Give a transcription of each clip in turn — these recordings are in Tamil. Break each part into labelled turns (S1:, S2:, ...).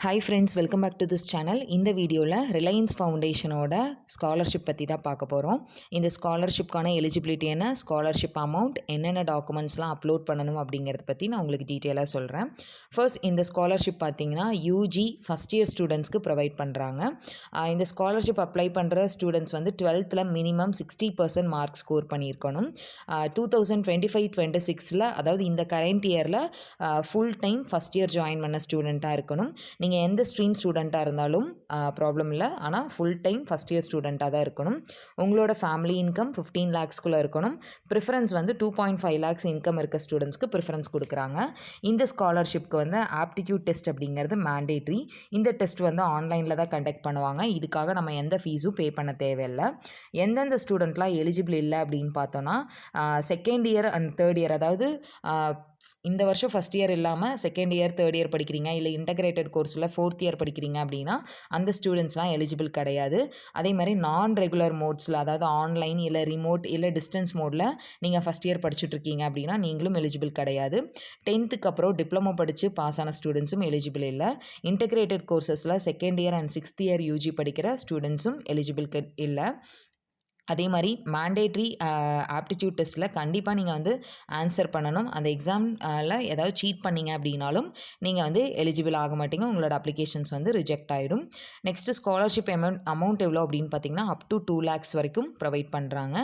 S1: Hi friends, welcome back to this channel. இந்த வீடியோவில் ரிலையன்ஸ் ஃபவுண்டேஷனோட ஸ்காலர்ஷிப் பற்றி தான் பார்க்க போகிறோம். இந்த ஸ்காலர்ஷிப்கான எலிஜிபிலிட்டி என்ன, ஸ்காலர்ஷிப் அமௌண்ட், என்னென்ன டாக்குமெண்ட்ஸ்லாம் அப்லோட் பண்ணணும் அப்படிங்கிறத பற்றி நான் உங்களுக்கு டீட்டெயிலாக சொல்கிறேன். ஃபர்ஸ்ட், இந்த ஸ்காலர்ஷிப் பார்த்தீங்கன்னா யூஜி ஃபஸ்ட் இயர் ஸ்டூடெண்ட்ஸ்க்கு ப்ரொவைட் பண்ணுறாங்க. இந்த ஸ்காலர்ஷிப் அப்ளை பண்ணுற ஸ்டூடெண்ட்ஸ் வந்து 12th மினிமம் 60% மார்க் ஸ்கோர் பண்ணியிருக்கணும். 2025-26 அதாவது இந்த கரண்ட் இயரில் full time first year join பண்ண ஸ்டூடெண்ட்டாக இருக்கணும். நீங்கள் எந்த ஸ்ட்ரீம் ஸ்டூடெண்ட்டாக இருந்தாலும் ப்ராப்ளம் இல்லை, ஆனால் ஃபுல் டைம் ஃபஸ்ட் இயர் ஸ்டூடெண்ட்டாக தான் இருக்கணும். உங்களோட ஃபேமிலி இன்கம் 15 lakhsக்குள்ளே இருக்கணும். ப்ரிஃபரன்ஸ் வந்து 2.5 lakhs இன்கம் இருக்க ஸ்டூடெண்ட்ஸ்க்கு ப்ரிஃபரன்ஸ் கொடுக்குறாங்க. இந்த ஸ்காலர்ஷிப்க்கு வந்து ஆப்டிடியூட் டெஸ்ட் அப்படிங்கிறது மேண்டேட்ரி. இந்த டெஸ்ட் வந்து ஆன்லைனில் தான் கண்டக்ட் பண்ணுவாங்க. இதுக்காக நம்ம எந்த ஃபீஸும் பே பண்ண தேவையில்லை. எந்தெந்த ஸ்டூடெண்ட்லாம் எலிஜிபிள் இல்லை அப்படின்னு பார்த்தோன்னா, second year and third year, அதாவது இந்த வருஷம் ஃபஸ்ட் இயர் இல்லாமல் செகண்ட் இயர் தேர்ட் இயர் படிக்கிறீங்க, இல்லை இன்டகிரேட்டட் கோர்ஸில் ஃபோர்த் இயர் படிக்கிறீங்க அப்படின்னா அந்த ஸ்டூடெண்ட்ஸ்லாம் எலிஜிபிள் கிடையாது. அதே மாதிரி நான் ரெகுலர் மோட்ஸில், அதாவது ஆன்லைன் இல்லை ரிமோட் இல்லை டிஸ்டன்ஸ் மோடில் நீங்கள் ஃபஸ்ட் இயர் படிச்சுட்ருக்கீங்க அப்படின்னா நீங்களும் எலிஜிபிள் கிடையாது. 10th அப்புறம் டிப்ளமோ படித்து பாஸ் ஆன ஸ்டூடெண்ட்ஸும் எலிஜிபிள் இல்லை. இன்டகிரேட்டட் கோர்சஸில் second year and 6th year UG படிக்கிற ஸ்டூடெண்ட்ஸும் எலிஜிபிள் இல்லை. அதே மாதிரி மேண்டேட்ரி ஆப்டிடியூட் டெஸ்ட்டில் கண்டிப்பாக நீங்கள் வந்து ஆன்சர் பண்ணணும். அந்த எக்ஸாமில் ஏதாவது சீட் பண்ணிங்க அப்படின்னாலும் நீங்கள் வந்து எலிஜிபிள் ஆக மாட்டீங்க, உங்களோட அப்ளிகேஷன்ஸ் வந்து ரிஜெக்ட் ஆகிடும். நெக்ஸ்ட்டு ஸ்காலர்ஷிப் அமௌண்ட் எவ்வளோ அப்படின்னு பார்த்தீங்கன்னா அப் டு 2 lakhs வரைக்கும் ப்ரொவைட் பண்ணுறாங்க.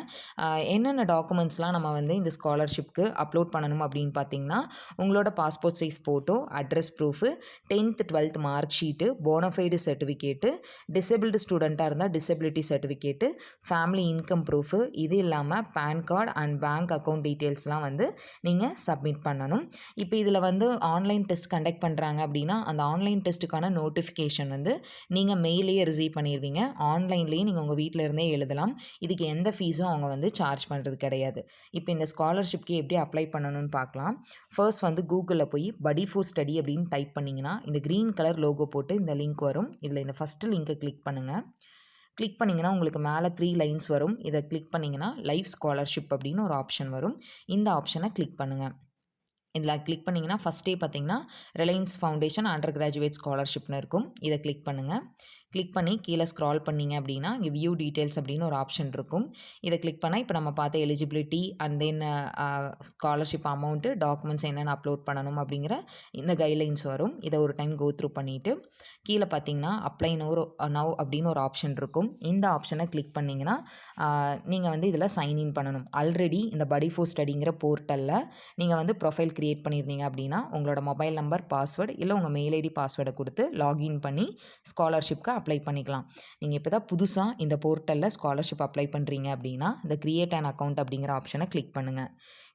S1: என்னென்ன டாக்குமெண்ட்ஸ்லாம் நம்ம வந்து இந்த ஸ்காலர்ஷிப்க்கு அப்லோட் பண்ணணும் அப்படின்னு பார்த்தீங்கன்னா, உங்களோட passport size photo, address proof, 10th 12th mark sheet, bonafide certificate, disabled ஸ்டூடெண்ட்டாக இருந்தால் disability certificate, family income proof, இது இல்லாமல் PAN card and bank account டீட்டெயில்ஸ்லாம் வந்து நீங்கள் சப்மிட் பண்ணணும். இப்போ இதில் வந்து ஆன்லைன் டெஸ்ட் கண்டக்ட் பண்ணுறாங்க அப்படின்னா அந்த ஆன்லைன் டெஸ்ட்டுக்கான நோட்டிஃபிகேஷன் வந்து நீங்கள் மெயிலேயே ரிசீவ் பண்ணிடுவீங்க. ஆன்லைன்லேயே நீங்கள் உங்கள் வீட்டில் இருந்தே எழுதலாம். இதுக்கு எந்த ஃபீஸும் அவங்க வந்து சார்ஜ் பண்ணுறது கிடையாது. இப்போ இந்த ஸ்காலர்ஷிப்க்கு எப்படி அப்ளை பண்ணணும்னு பார்க்கலாம். ஃபர்ஸ்ட் வந்து கூகுளில் போய் படி ஃபார் ஸ்டடி அப்படின்னு டைப் பண்ணிங்கன்னா இந்த க்ரீன் கலர் லோகோ போட்டு இந்த லிங்க் வரும். இதில் இந்த ஃபஸ்ட்டு லிங்க்கை கிளிக் பண்ணுங்கள். கிளிக் பண்ணிங்கன்னா உங்களுக்கு மேலே 3 லைன்ஸ் வரும். இதை கிளிக் பண்ணிங்கன்னா லைவ் ஸ்காலர்ஷிப் அப்படின்னு ஒரு ஆப்ஷன் வரும். இந்த ஆப்ஷனை கிளிக் பண்ணுங்கள். இதில் கிளிக் பண்ணிங்கன்னா ஃபஸ்ட்டே பார்த்தீங்கன்னா ரிலையன்ஸ் ஃபவுண்டேஷன் அண்டர் கிராஜுவேட் ஸ்காலர்ஷிப்னு இருக்கும். இதை கிளிக் பண்ணுங்கள். கிளிக் பண்ணி கீழே ஸ்க்ரால் பண்ணிங்க அப்படின்னா இங்கே வியூ டீட்டெயில்ஸ் அப்படின்னு ஒரு ஆப்ஷன் இருக்கும். இதை கிளிக் பண்ணால் இப்போ நம்ம பார்த்த eligibility and then scholarship amount, documents என்னென்ன அப்லோட் பண்ணணும் அப்படிங்கிற இந்த கைட்லைன்ஸ் வரும். இதை ஒரு டைம் கோ த்ரூ பண்ணிவிட்டு கீழே பார்த்தீங்கன்னா அப்ளை நவ் அப்படின்னு ஒரு ஆப்ஷன் இருக்கும். இந்த ஆப்ஷனை கிளிக் பண்ணிங்கன்னா நீங்கள் வந்து இதில் சைன்இன் பண்ணணும். ஆல்ரெடி இந்த படி ஃபார் ஸ்டடிங்கிற போர்ட்டலில் நீங்கள் வந்து ப்ரொஃபைல் க்ரியேட் பண்ணியிருந்தீங்க அப்படின்னா உங்களோட மொபைல் நம்பர், பாஸ்வேர்டு இல்லை உங்கள் மெயில் ஐடி பாஸ்வேர்டை கொடுத்து லாகின் பண்ணி ஸ்காலர்ஷிப்க்கு அப்ளை பண்ணிக்கலாம். நீங்கள் இப்போ தான் புதுசாக இந்த போர்ட்டலில் ஸ்காலர்ஷிப் அப்ளை பண்ணுறீங்க அப்படின்னா இந்த கிரியேட் அன் அக்கௌண்ட் அப்படிங்கிற ஆப்ஷனை கிளிக் பண்ணுங்கள்.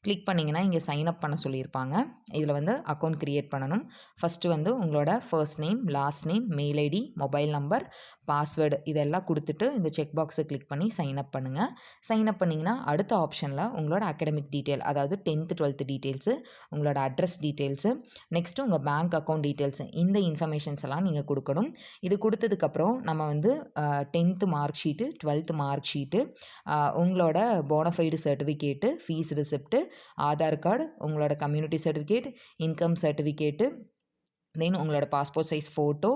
S1: கிளிக் பண்ணிங்கன்னா இங்கே சைன் அப் பண்ண சொல்லியிருப்பாங்க. இதில் வந்து அக்கௌண்ட் க்ரியேட் பண்ணணும். ஃபஸ்ட்டு வந்து உங்களோட first name, last name, mail ID, mobile number, password இதெல்லாம் கொடுத்துட்டு இந்த செக் பாக்ஸை கிளிக் பண்ணி சைன் அப் பண்ணுங்கள். சைன் அப் பண்ணிங்கன்னா அடுத்த ஆப்ஷனில் உங்களோட அகடமிக் டீட்டெயில், அதாவது 10th 12th டீட்டெயில்ஸு, உங்களோட அட்ரஸ் டீட்டெயில்ஸு, நெக்ஸ்ட்டு உங்கள் பேங்க் அக்கௌண்ட் டீட்டெயில்ஸு, இந்த இன்ஃபர்மேஷன்ஸ் எல்லாம் நீங்கள் கொடுக்கணும். இது கொடுத்ததுக்கப்புறம் நம்ம வந்து 10th mark sheet, 12th mark sheet, உங்களோட bonafide certificate, fees receipt, Aadhaar card, உங்களோட community certificate, income certificate, then உங்களோட பாஸ்போர்ட் சைஸ் ஃபோட்டோ,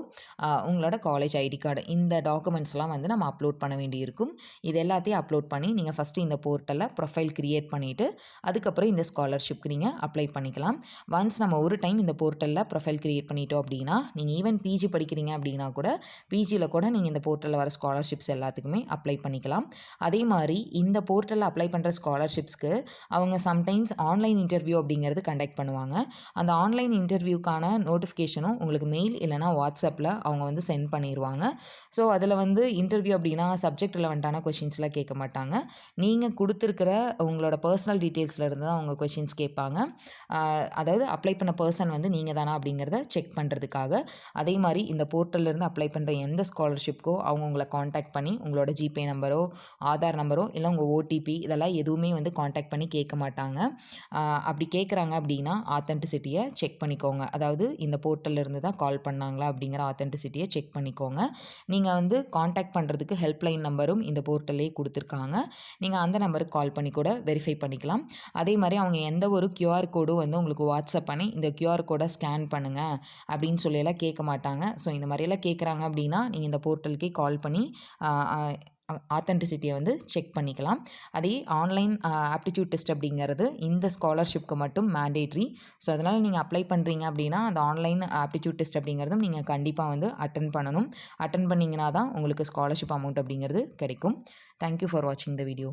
S1: உங்களோட காலேஜ் ஐடி கார்டு, இந்த டாக்குமெண்ட்ஸ்லாம் வந்து நம்ம அப்லோட் பண்ண வேண்டியிருக்கும். இது எல்லாத்தையும் அப்லோட் பண்ணி நீங்கள் ஃபஸ்ட்டு இந்த போர்ட்டலில் ப்ரொஃபைல் க்ரியேட் பண்ணிவிட்டு அதுக்கப்புறம் இந்த ஸ்காலர்ஷிப்க்கு நீங்கள் அப்ளை பண்ணிக்கலாம். ஒன்ஸ் நம்ம ஒரு டைம் இந்த போர்ட்டலில் ப்ரொஃபைல் க்ரியேட் பண்ணிட்டோம் அப்படின்னா நீங்கள் ஈவன் பிஜி படிக்கிறீங்க அப்படின்னா கூட பிஜியில் கூட நீங்கள் இந்த போர்ட்டலில் வர ஸ்காலர்ஷிப்ஸ் எல்லாத்துக்குமே அப்ளை பண்ணிக்கலாம். அதே மாதிரி இந்த போர்ட்டலில் அப்ளை பண்ணுற ஸ்காலர்ஷிப்ஸ்க்கு அவங்க சம்டைம்ஸ் ஆன்லைன் இன்டர்வியூ அப்படிங்கிறது கண்டக்ட் பண்ணுவாங்க. அந்த ஆன்லைன் இன்டர்வியூக்கான நோட்டிஃபிகேஷனும் உங்களுக்கு மெயில் இல்லைனா வாட்ஸ்அப்பில் அவங்க வந்து சென்ட் பண்ணிடுவாங்க. ஸோ அதில் வந்து இன்டர்வியூ அப்படின்னா சப்ஜெக்ட் ரிலவெண்ட்டான கொஷின்ஸ்லாம் கேட்க மாட்டாங்க. நீங்கள் கொடுத்துருக்கிற உங்களோட பர்சனல் டீட்டெயில்ஸில் இருந்து தான் அவங்க கொஷின்ஸ் கேட்பாங்க. அதாவது அப்ளை பண்ண பர்சன் வந்து நீங்கள் தானா அப்படிங்கிறத செக் பண்ணுறதுக்காக. அதே மாதிரி இந்த போர்ட்டல்லேருந்து அப்ளை பண்ணுற எந்த ஸ்காலர்ஷிப்க்கோ அவங்க உங்களை காண்டாக்ட் பண்ணி உங்களோட ஜிபே நம்பரோ, ஆதார் நம்பரோ இல்லை உங்கள் ஓடிபி இதெல்லாம் எதுவுமே வந்து காண்டாக்ட் பண்ணி கேட்க மாட்டாங்க. அப்படி கேட்குறாங்க அப்படின்னா ஆத்தென்டிசிட்டியை செக் பண்ணிக்கோங்க. அதாவது இந்த போர்ட்டல்லேருந்து தான் கால் பண்ணாங்களா அப்படிங்கிற ஆத்தென்டிசிட்டியை செக் பண்ணிக்கோங்க. நீங்கள் வந்து காண்டாக்ட் பண்ணுறதுக்கு ஹெல்ப்லைன் நம்பரும் இந்த போர்ட்டல்லே கொடுத்துருக்காங்க. நீங்கள் அந்த நம்பருக்கு கால் பண்ணி கூட வெரிஃபை பண்ணிக்கலாம். அதே மாதிரி அவங்க எந்த ஒரு கியூஆர் கோடும் வந்து உங்களுக்கு வாட்ஸ்அப் பண்ணி இந்த கியூஆர் கோடை ஸ்கேன் பண்ணுங்கள் அப்படின்னு சொல்லியெல்லாம் கேட்க மாட்டாங்க. ஸோ இந்த மாதிரியெல்லாம் கேட்குறாங்க அப்படின்னா நீங்கள் இந்த போர்ட்டலுக்கே கால் பண்ணி ஆத்தென்டிசிட்டியை வந்து செக் பண்ணிக்கலாம். அதே ஆன்லைன் ஆப்டிடியூட் டெஸ்ட் அப்படிங்கிறது இந்த ஸ்காலர்ஷிப்க்கு மட்டும் மேண்டேட்ரி. ஸோ அதனால் நீங்கள் அப்ளை பண்ணுறீங்க அப்படின்னா அந்த ஆன்லைன் ஆப்டிடியூட் டெஸ்ட் அப்படிங்கிறதும் நீங்கள் கண்டிப்பாக வந்து அட்டன் பண்ணணும். அட்டன் பண்ணிங்கன்னா தான் உங்களுக்கு ஸ்காலர்ஷிப் அமௌண்ட் அப்படிங்கிறது கிடைக்கும். தேங்க்யூ ஃபார் வாட்சிங் த வீடியோ.